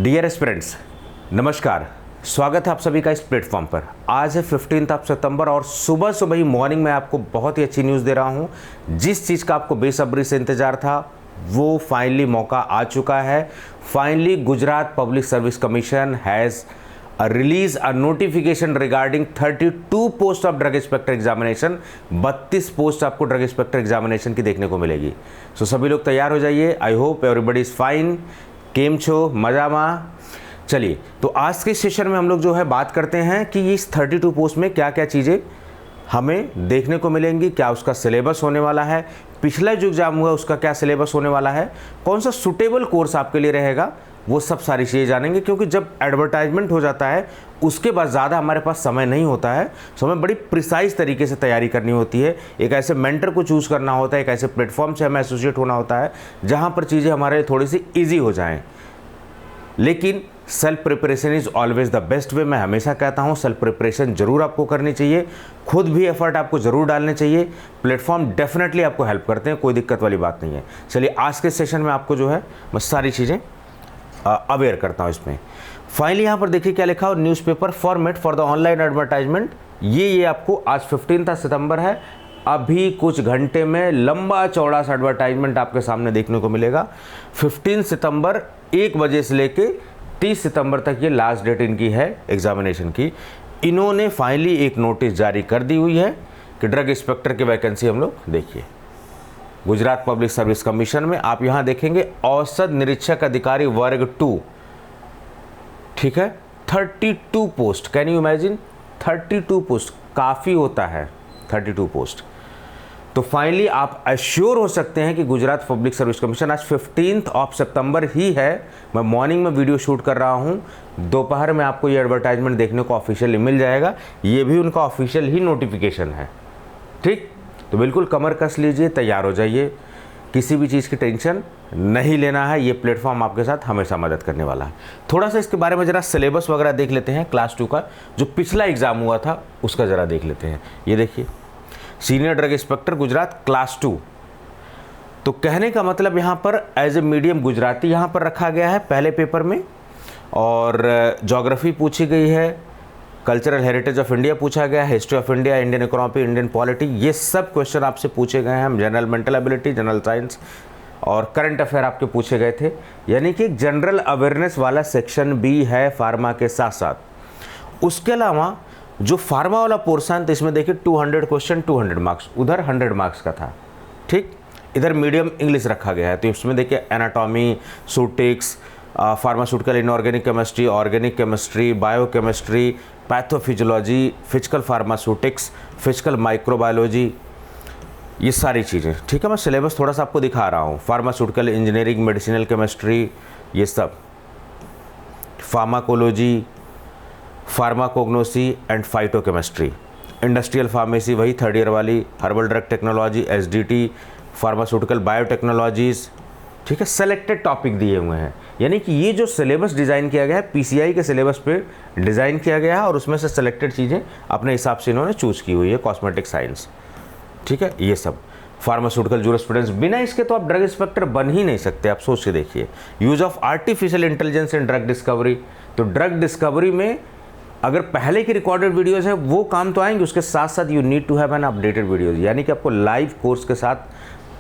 Dear aspirants, नमस्कार। स्वागत है आप सभी का इस प्लेटफॉर्म पर। आज है 15 सितंबर और सुबह सुबह ही मॉर्निंग में आपको बहुत ही अच्छी न्यूज़ दे रहा हूँ। जिस चीज़ का आपको बेसब्री से इंतज़ार था वो फाइनली मौका आ चुका है। Finally Gujarat public service commission has release a notification regarding 32 post of drug inspector examination. 32 post आपको ड्रग इंस्पेक्टर एग्जामिनेशन की देखने को मिलेगी। सो सभी लोग तैयार हो जाइए। I hope everybody is fine. केम छो, मजामा। चलिए, तो आज के सेशन में हम लोग जो है बात करते हैं कि इस 32 पोस्ट में क्या क्या चीज़ें हमें देखने को मिलेंगी, क्या उसका सिलेबस होने वाला है, पिछला जो एग्ज़ाम हुआ उसका क्या सिलेबस होने वाला है, कौन सा सूटेबल कोर्स आपके लिए रहेगा, वो सब सारी चीज़ें जानेंगे। क्योंकि जब एडवर्टाइजमेंट हो जाता है उसके बाद ज़्यादा हमारे पास समय नहीं होता है, तो हमें बड़ी प्रिसाइज तरीके से तैयारी करनी होती है। एक ऐसे मेंटर को चूज़ करना होता है, एक ऐसे प्लेटफॉर्म से हमें एसोसिएट होना होता है जहाँ पर चीज़ें हमारे लिए थोड़ी सी ईजी हो जाएँ। लेकिन self preparation is always the best way. मैं हमेशा कहता हूँ सेल्फ प्रिपरेशन ज़रूर आपको करनी चाहिए, खुद भी एफर्ट आपको ज़रूर डालने चाहिए। प्लेटफॉर्म डेफिनेटली आपको हेल्प करते हैं, कोई दिक्कत वाली बात नहीं है। चलिए, आज के सेशन में आपको जो है मैं सारी चीज़ें अवेयर करता हूँ इसमें। फाइनली यहाँ पर देखिए क्या लिखा हो, newspaper format for the online advertisement. ये आपको आज 15 सितंबर है। अभी कुछ घंटे में लंबा चौड़ा सा एडवर्टाइजमेंट आपके सामने देखने को मिलेगा। 15 सितंबर 1 बजे से लेके 30 सितंबर तक ये लास्ट डेट इनकी है एग्जामिनेशन की। इन्होंने फाइनली एक नोटिस जारी कर दी हुई है कि ड्रग इंस्पेक्टर की वैकेंसी हम लोग देखिए गुजरात पब्लिक सर्विस कमीशन में। आप यहाँ देखेंगे औसत निरीक्षक अधिकारी वर्ग 2, ठीक है, 32 post. Can you imagine 32 post, काफ़ी होता है 32 पोस्ट। तो फाइनली आप एश्योर हो सकते हैं कि गुजरात पब्लिक सर्विस कमीशन आज 15 सितंबर ही है। मैं मॉर्निंग में वीडियो शूट कर रहा हूं, दोपहर में आपको ये एडवर्टाइजमेंट देखने को ऑफिशियली मिल जाएगा। ये भी उनका ऑफिशियल ही नोटिफिकेशन है, ठीक। तो बिल्कुल कमर कस लीजिए, तैयार हो जाइए। किसी भी चीज़ की टेंशन नहीं लेना है, ये प्लेटफॉर्म आपके साथ हमेशा मदद करने वाला है। थोड़ा सा इसके बारे में ज़रा सिलेबस वगैरह देख लेते हैं। क्लास 2 का जो पिछला एग्ज़ाम हुआ था उसका ज़रा देख लेते हैं। ये देखिए, senior drug inspector Gujarat class 2। तो कहने का मतलब यहाँ पर एज ए मीडियम गुजराती यहाँ पर रखा गया है पहले पेपर में, और ज्योग्राफी पूछी गई है, कल्चरल हेरिटेज ऑफ इंडिया पूछा गया है, history of India, Indian economy, Indian polity, ये सब क्वेश्चन आपसे पूछे गए हैं। General mental ability, general science और करंट अफेयर आपके पूछे गए थे। यानी कि जनरल अवेयरनेस वाला सेक्शन भी है फार्मा के साथ साथ। उसके अलावा जो फार्मा वाला पोर्शन था इसमें देखिए 200 क्वेश्चन 200 मार्क्स, उधर 100 मार्क्स का था, ठीक। इधर मीडियम इंग्लिश रखा गया है। तो इसमें देखिए anatomy, ceutics, pharmaceutical inorganic chemistry, organic chemistry, biochemistry, pathophysiology, physical pharmaceutics, physical microbiology, ये सारी चीज़ें, ठीक है। मैं सिलेबस थोड़ा सा आपको दिखा रहा हूँ। फार्मास्यूटिकल इंजीनियरिंग, मेडिसिनल केमिस्ट्री, ये सब, pharmacology, pharmacognosy and phytochemistry, industrial pharmacy वही 3rd ईयर वाली, herbal drug technology, SDT, pharmaceutical biotechnologies, ठीक है। सेलेक्टेड टॉपिक दिए हुए हैं। यानी कि ये जो सिलेबस डिज़ाइन किया गया है पीसीआई के सिलेबस पे डिज़ाइन किया गया है, और उसमें से सेलेक्टेड चीज़ें अपने हिसाब से इन्होंने चूज़ की हुई है। कॉस्मेटिक साइंस, ठीक है, ये सब। फार्मास्यूटिकल जूरिस्प्रूडेंस, बिना इसके तो आप ड्रग इंस्पेक्टर बन ही नहीं सकते। आप सोच के देखिए। Use of artificial intelligence in drug discovery, तो ड्रग डिस्कवरी में अगर पहले की रिकॉर्डेड वीडियोस है वो काम तो आएंगे, उसके साथ साथ you need to have an updated videos. यानी कि आपको लाइव कोर्स के साथ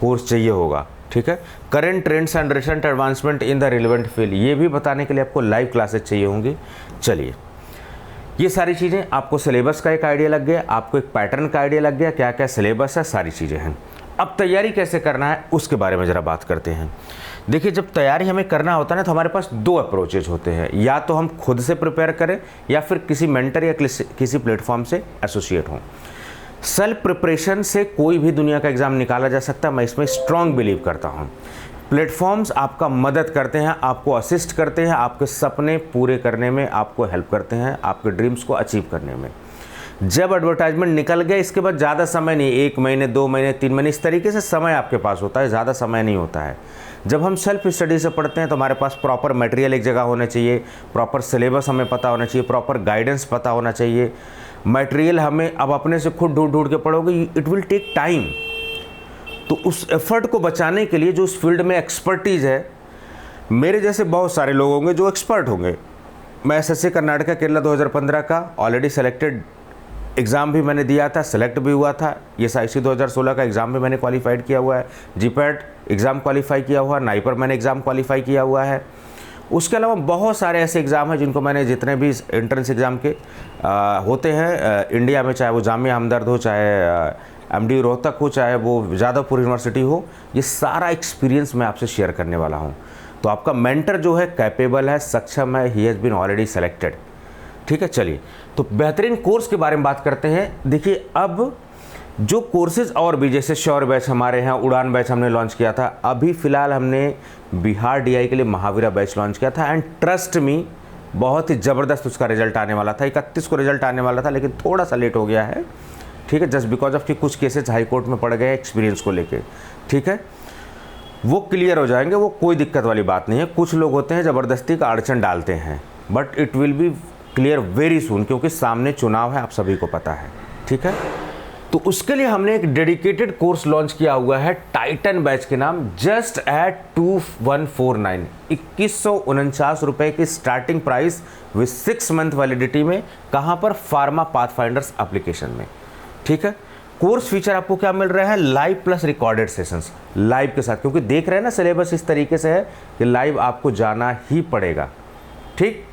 कोर्स चाहिए होगा, ठीक है। Current trends and recent advancement in the relevant field, ये भी बताने के लिए आपको लाइव क्लासेस चाहिए होंगी। चलिए, ये सारी चीज़ें, आपको सिलेबस का एक आइडिया लग गया, आपको एक पैटर्न का आइडिया लग गया, क्या क्या सिलेबस है, सारी चीज़ें हैं। अब तैयारी कैसे करना है उसके बारे में ज़रा बात करते हैं। देखिए, जब तैयारी हमें करना होता है ना, तो हमारे पास 2 अप्रोचेज होते हैं। या तो हम खुद से प्रिपेयर करें या फिर किसी मेंटर या किसी प्लेटफॉर्म से एसोसिएट हों। सेल्फ प्रिपरेशन से कोई भी दुनिया का एग्ज़ाम निकाला जा सकता है, मैं इसमें स्ट्रॉन्ग बिलीव करता हूँ। प्लेटफॉर्म्स आपका मदद करते हैं, आपको असिस्ट करते हैं, आपके सपने पूरे करने में आपको हेल्प करते हैं, आपके ड्रीम्स को अचीव करने में। जब एडवर्टाइजमेंट निकल गया इसके बाद ज़्यादा समय नहीं, 1 महीने 2 महीने 3 महीने, इस तरीके से समय आपके पास होता है, ज़्यादा समय नहीं होता है। जब हम सेल्फ स्टडी से पढ़ते हैं तो हमारे पास प्रॉपर मटेरियल एक जगह होना चाहिए, प्रॉपर सिलेबस हमें पता होना चाहिए, प्रॉपर गाइडेंस पता होना चाहिए। मटेरियल हमें अब अपने से खुद ढूंढ के पढ़ोगे, इट विल टेक टाइम। तो उस एफर्ट को बचाने के लिए जो उस फील्ड में एक्सपर्टीज़ है, मेरे जैसे बहुत सारे लोग होंगे जो एक्सपर्ट होंगे। मैं एसएससी कर्नाटका केरला 2015 का ऑलरेडी सेलेक्टेड एग्ज़ाम भी मैंने दिया था, सेलेक्ट भी हुआ था। ये साइसी 2016 का एग्ज़ाम भी मैंने क्वालिफाइड किया हुआ है, जीपैट एग्ज़ाम क्वालिफाई किया हुआ है, नाइपर मैंने एग्ज़ाम क्वालिफाई किया हुआ है। उसके अलावा बहुत सारे ऐसे एग्ज़ाम हैं जिनको मैंने, जितने भी एंट्रेंस एग्ज़ाम के होते हैं इंडिया में, चाहे वो जामिया हमदर्द हो, चाहे एमडी रोहतक हो, चाहे वो जादवपुर यूनिवर्सिटी हो, ये सारा एक्सपीरियंस मैं आपसे शेयर करने वाला हूँ। तो आपका मेंटर जो है कैपेबल है, सक्षम है, he has been already selected. ठीक है, चलिए तो बेहतरीन कोर्स के बारे में बात करते हैं। देखिए, अब जो कोर्सेज और भी, जैसे श्योर बैच हमारे यहाँ, उड़ान बैच हमने लॉन्च किया था, अभी फ़िलहाल हमने बिहार डीआई के लिए महावीरा बैच लॉन्च किया था। एंड ट्रस्ट मी, बहुत ही ज़बरदस्त उसका रिजल्ट आने वाला था। 31 को रिजल्ट आने वाला था, लेकिन थोड़ा सा लेट हो गया है। ठीक है, जस्ट बिकॉज ऑफ कि कुछ केसेस हाई कोर्ट में पड़ गए एक्सपीरियंस को लेके। ठीक है, वो क्लियर हो जाएंगे, वो कोई दिक्कत वाली बात नहीं है। कुछ लोग होते हैं ज़बरदस्ती का अड़चन डालते हैं, but it will be clear very soon, क्योंकि सामने चुनाव है, आप सभी को पता है। ठीक है, तो उसके लिए हमने एक डेडिकेटेड कोर्स लॉन्च किया हुआ है टाइटन बैच के नाम, जस्ट एट 2149, 2149 रुपये की starting price with 6 month validity में। कहाँ पर? फार्मा पाथफाइंडर्स एप्लीकेशन में। ठीक है, कोर्स फीचर आपको क्या मिल रहा है? Live plus recorded sessions, live के साथ, क्योंकि देख रहे हैं ना सिलेबस इस तरीके से है कि लाइव आपको जाना ही पड़ेगा। ठीक,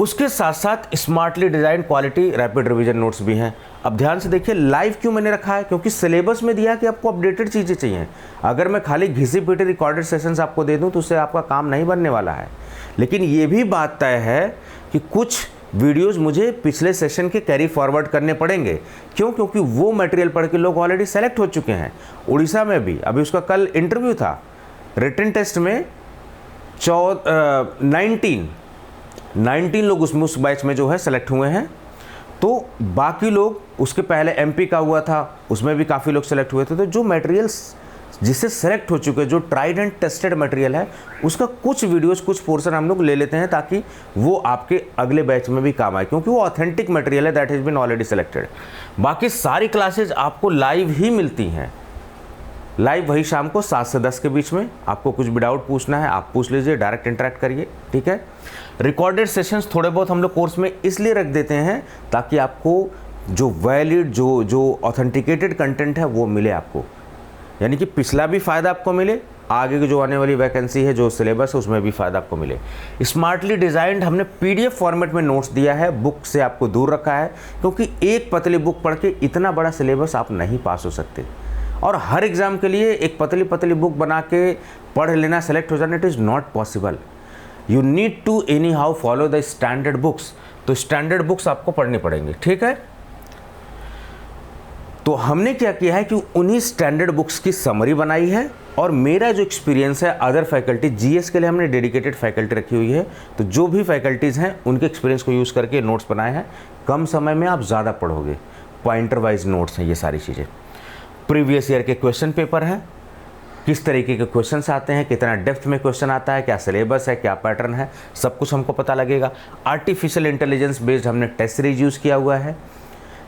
उसके साथ साथ smartly design quality rapid revision notes भी हैं। अब ध्यान से देखिए, लाइव क्यों मैंने रखा है? क्योंकि सिलेबस में दिया कि आपको अपडेटेड चीज़ें चाहिए। अगर मैं खाली घिसी पीटी रिकॉर्डेड सेशंस आपको दे दूं तो उससे आपका काम नहीं बनने वाला है। लेकिन ये भी बात तय है कि कुछ वीडियोस मुझे पिछले सेशन के कैरी फॉरवर्ड करने पड़ेंगे। क्यों? क्योंकि वो मटेरियल पढ़ के लोग ऑलरेडी सेलेक्ट हो चुके हैं। उड़ीसा में भी अभी उसका कल इंटरव्यू था, रिटन टेस्ट में 19 लोग उसमें उस बैच में जो है सेलेक्ट हुए हैं। तो बाकी लोग, उसके पहले एमपी का हुआ था, उसमें भी काफ़ी लोग सेलेक्ट हुए थे। तो जो मटेरियल्स जिससे सेलेक्ट हो चुके, जो ट्राइड एंड टेस्टेड मटेरियल है, उसका कुछ वीडियोस, कुछ पोर्शन हम लोग ले लेते हैं ताकि वो आपके अगले बैच में भी काम आए, क्योंकि वो ऑथेंटिक मटेरियल है, that has been already selected. बाकी सारी क्लासेज आपको लाइव ही मिलती हैं, लाइव वही शाम को 7 से 10 के बीच में। आपको कुछ भी डाउट पूछना है आप पूछ लीजिए, डायरेक्ट इंटरेक्ट करिए। ठीक है, रिकॉर्डेड सेशंस थोड़े बहुत हम लोग कोर्स में इसलिए रख देते हैं ताकि आपको जो वैलिड, जो ऑथेंटिकेटेड कंटेंट है वो मिले आपको, यानी कि पिछला भी फ़ायदा आपको मिले, आगे की जो आने वाली वैकेंसी है, जो सिलेबस है, उसमें भी फ़ायदा आपको मिले। स्मार्टली डिज़ाइंड हमने पीडीएफ फॉर्मेट में नोट्स दिया है, बुक से आपको दूर रखा है, क्योंकि एक पतली बुक पढ़ के इतना बड़ा सिलेबस आप नहीं पास हो सकते। और हर एग्ज़ाम के लिए एक पतली पतली बुक बना के पढ़ लेना, सेलेक्ट हो जाना, it is not possible. You need to anyhow follow the standard books. तो स्टैंडर्ड बुक्स आपको पढ़नी पड़ेंगी। ठीक है, तो हमने क्या किया है कि उन्हीं स्टैंडर्ड बुक्स की समरी बनाई है, और मेरा जो एक्सपीरियंस है अदर फैकल्टी, जीएस के लिए हमने डेडिकेटेड फैकल्टी रखी हुई है, तो जो भी फैकल्टीज़ हैं उनके एक्सपीरियंस को यूज़ करके नोट्स बनाए हैं। कम समय में आप ज़्यादा पढ़ोगे, पॉइंटर वाइज नोट्स हैं ये सारी चीज़ें। प्रीवियस ईयर के क्वेश्चन पेपर हैं, किस तरीके के क्वेश्चंस आते हैं, कितना डेप्थ में क्वेश्चन आता है, क्या सिलेबस है, क्या पैटर्न है, सब कुछ हमको पता लगेगा। आर्टिफिशियल इंटेलिजेंस बेस्ड हमने टेस्ट सीरीज यूज़ किया हुआ है।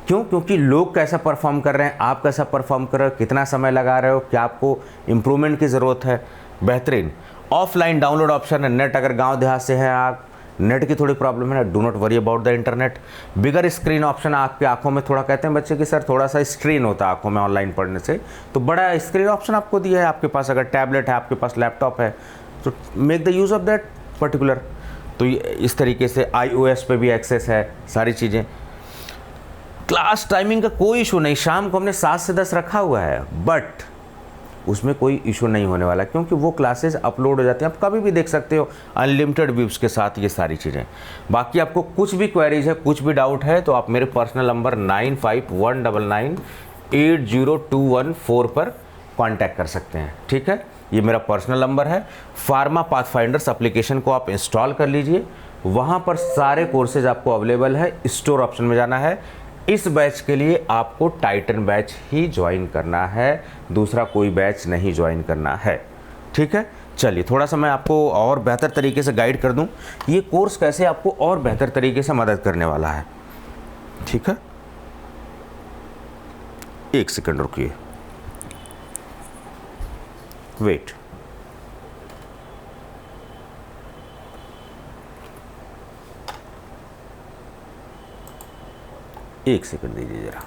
क्यों? क्योंकि लोग कैसा परफॉर्म कर रहे हैं, आप कैसा परफॉर्म कर रहे हो, कितना समय लगा रहे हो, क्या आपको इम्प्रूवमेंट की ज़रूरत है। बेहतरीन ऑफलाइन डाउनलोड ऑप्शन है। नेट अगर गांव देहात से हैं आप, नेट की थोड़ी प्रॉब्लम है, do not worry about the internet. Bigger screen option, आपके आंखों में थोड़ा, कहते हैं बच्चे कि सर थोड़ा सा स्ट्रेन होता है आंखों में ऑनलाइन पढ़ने से, तो बड़ा स्क्रीन ऑप्शन आपको दिया है। आपके पास अगर टैबलेट है, आपके पास लैपटॉप है, तो make the use of that particular. तो इस तरीके से iOS पे भी एक्सेस है, सारी चीज़ें। क्लास टाइमिंग का कोई इशू नहीं, शाम को हमने 7 से 10 रखा हुआ है, बट उसमें कोई इशू नहीं होने वाला, क्योंकि वो क्लासेस अपलोड हो जाती हैं, आप कभी भी देख सकते हो, अनलिमिटेड व्यूज़ के साथ, ये सारी चीज़ें। बाकी आपको कुछ भी क्वेरीज है, कुछ भी डाउट है, तो आप मेरे पर्सनल नंबर 9519980214 पर कांटेक्ट कर सकते हैं। ठीक है, ये मेरा पर्सनल नंबर है। फार्मा पाथफाइंडर्स एप्लीकेशन को आप इंस्टॉल कर लीजिए, वहाँ पर सारे कोर्सेज आपको अवेलेबल है। स्टोर ऑप्शन में जाना है। इस बैच के लिए आपको टाइटन बैच ही ज्वाइन करना है, दूसरा कोई बैच नहीं ज्वाइन करना है। ठीक है, चलिए थोड़ा सा मैं आपको और बेहतर तरीके से गाइड कर दूं, ये कोर्स कैसे आपको और बेहतर तरीके से मदद करने वाला है। ठीक है, एक सेकंड रुकिए, वेट। एक सेकंड दीजिए ज़रा।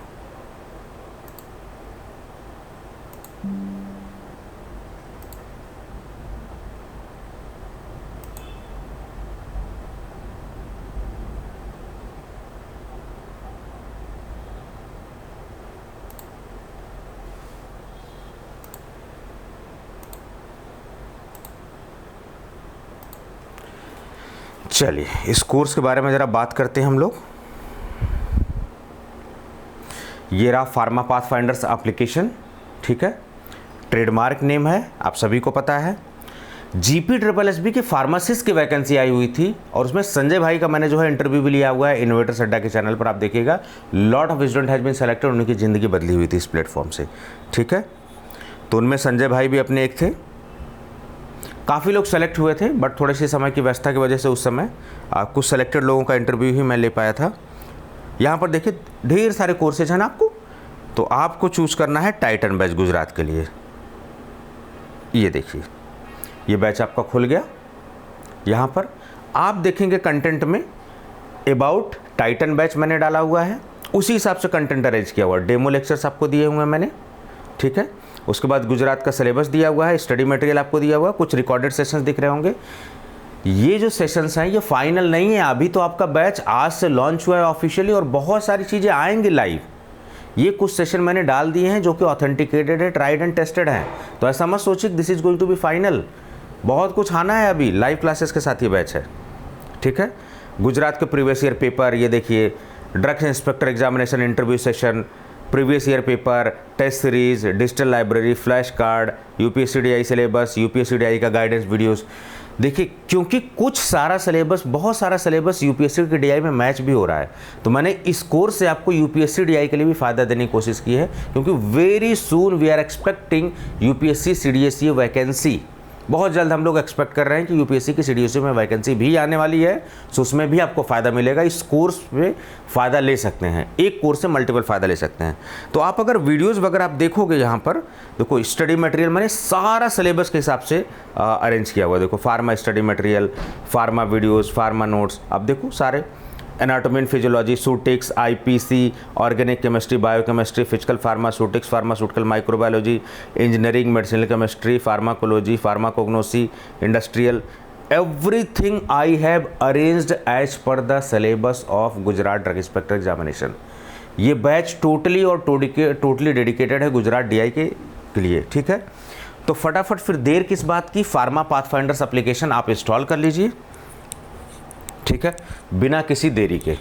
चलिए इस कोर्स के बारे में ज़रा बात करते हैं हम लोग। ये रहा फार्मा पाथफाइंडर्स एप्लीकेशन, ठीक है। ट्रेडमार्क नेम है, आप सभी को पता है। GPSSB की फार्मासिस्ट की वैकेंसी आई हुई थी और उसमें संजय भाई का मैंने जो है इंटरव्यू भी लिया हुआ है इनोवेटर्स अड्डा के चैनल पर, आप देखिएगा। Lot of student has been selected, उनकी ज़िंदगी बदली हुई थी इस प्लेटफॉर्म से, ठीक है। तो उनमें संजय भाई भी अपने एक थे। काफ़ी लोग सेलेक्ट हुए थे बट थोड़ी सी समय की व्यवस्था की वजह से उस समय कुछ सेलेक्टेड लोगों का इंटरव्यू ही मैं ले पाया था। यहाँ पर देखिए ढेर सारे कोर्सेज हैं ना आपको, तो आपको चूज़ करना है टाइटन बैच गुजरात के लिए। ये देखिए ये बैच आपका खुल गया। यहाँ पर आप देखेंगे कंटेंट में अबाउट टाइटन बैच मैंने डाला हुआ है, उसी हिसाब से कंटेंट अरेंज किया हुआ है। डेमो लेक्चर्स आपको दिए हुए हैं मैंने, ठीक है। उसके बाद गुजरात का सिलेबस दिया हुआ है, स्टडी मटेरियल आपको दिया हुआ है, कुछ रिकॉर्डेड सेशंस दिख रहे होंगे। ये जो सेशंस हैं ये फाइनल नहीं है, अभी तो आपका बैच आज से लॉन्च हुआ है ऑफिशियली और बहुत सारी चीज़ें आएंगी लाइव। ये कुछ सेशन मैंने डाल दिए हैं जो कि ऑथेंटिकेटेड है, ट्राइड एंड टेस्टेड हैं, तो ऐसा मत सोचिए this is going to be final. बहुत कुछ आना है अभी, लाइव क्लासेस के साथ ये बैच है, ठीक है। गुजरात के प्रीवियस ईयर पेपर, ये देखिए drugs inspector examination interview session, previous year paper, test series, digital library, flash card, UPSCDI syllabus, UPSCDI का गाइडेंस वीडियोस। देखिए क्योंकि कुछ सारा सिलेबस, बहुत सारा सिलेबस UPSC के DI में मैच भी हो रहा है, तो मैंने इस कोर्स से आपको UPSC DI के लिए भी फ़ायदा देने की कोशिश की है, क्योंकि very soon we are expecting UPSC CDSE vacancy. बहुत जल्द हम लोग एक्सपेक्ट कर रहे हैं कि UPSC की CDSE में वैकेंसी भी आने वाली है, सो उसमें भी आपको फ़ायदा मिलेगा। इस कोर्स में फ़ायदा ले सकते हैं, एक कोर्स से मल्टीपल फ़ायदा ले सकते हैं। तो आप अगर वीडियोस वगैरह आप देखोगे, यहाँ पर देखो स्टडी मटेरियल मैंने सारा सिलेबस के हिसाब से अरेंज किया हुआ है। देखो pharma study material, pharma videos, pharma notes, आप देखो सारे anatomy and physiology, ceutics, IPC, organic chemistry, biochemistry, physical pharmaceutics, pharmaceutical microbiology, engineering, medicinal chemistry, pharmacology, pharmacognosy, industrial, everything I have arranged as per the syllabus of Gujarat drug inspector examination. ये batch totally और totally dedicated है Gujarat DI के लिए, ठीक है। तो फटाफट फिर देर किस बात की, फार्मा पाथफाइंडर्स एप्लीकेशन आप इंस्टॉल कर लीजिए, ठीक है, बिना किसी देरी के।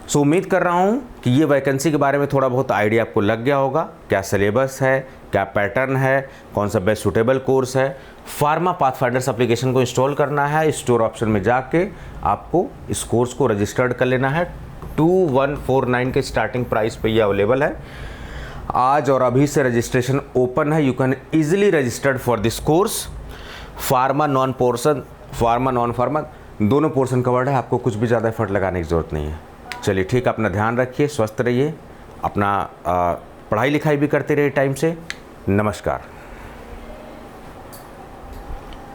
सो उम्मीद कर रहा हूँ कि ये वैकेंसी के बारे में थोड़ा बहुत आइडिया आपको लग गया होगा, क्या सिलेबस है, क्या पैटर्न है, कौन सा बेस्ट सूटेबल कोर्स है। फार्मा पाथफाइंडर्स एप्लीकेशन को इंस्टॉल करना है, स्टोर ऑप्शन में जाके आपको इस कोर्स को रजिस्टर्ड कर लेना है। 2149 के स्टार्टिंग प्राइस पे ये अवेलेबल है आज, और अभी से रजिस्ट्रेशन ओपन है। You can easily registered for this course. Pharma non pharma दोनों पोर्शन कवर्ड है, आपको कुछ भी ज़्यादा एफर्ट लगाने की ज़रूरत नहीं है। चलिए ठीक, अपना ध्यान रखिए, स्वस्थ रहिए, अपना पढ़ाई लिखाई भी करते रहिए टाइम से। नमस्कार।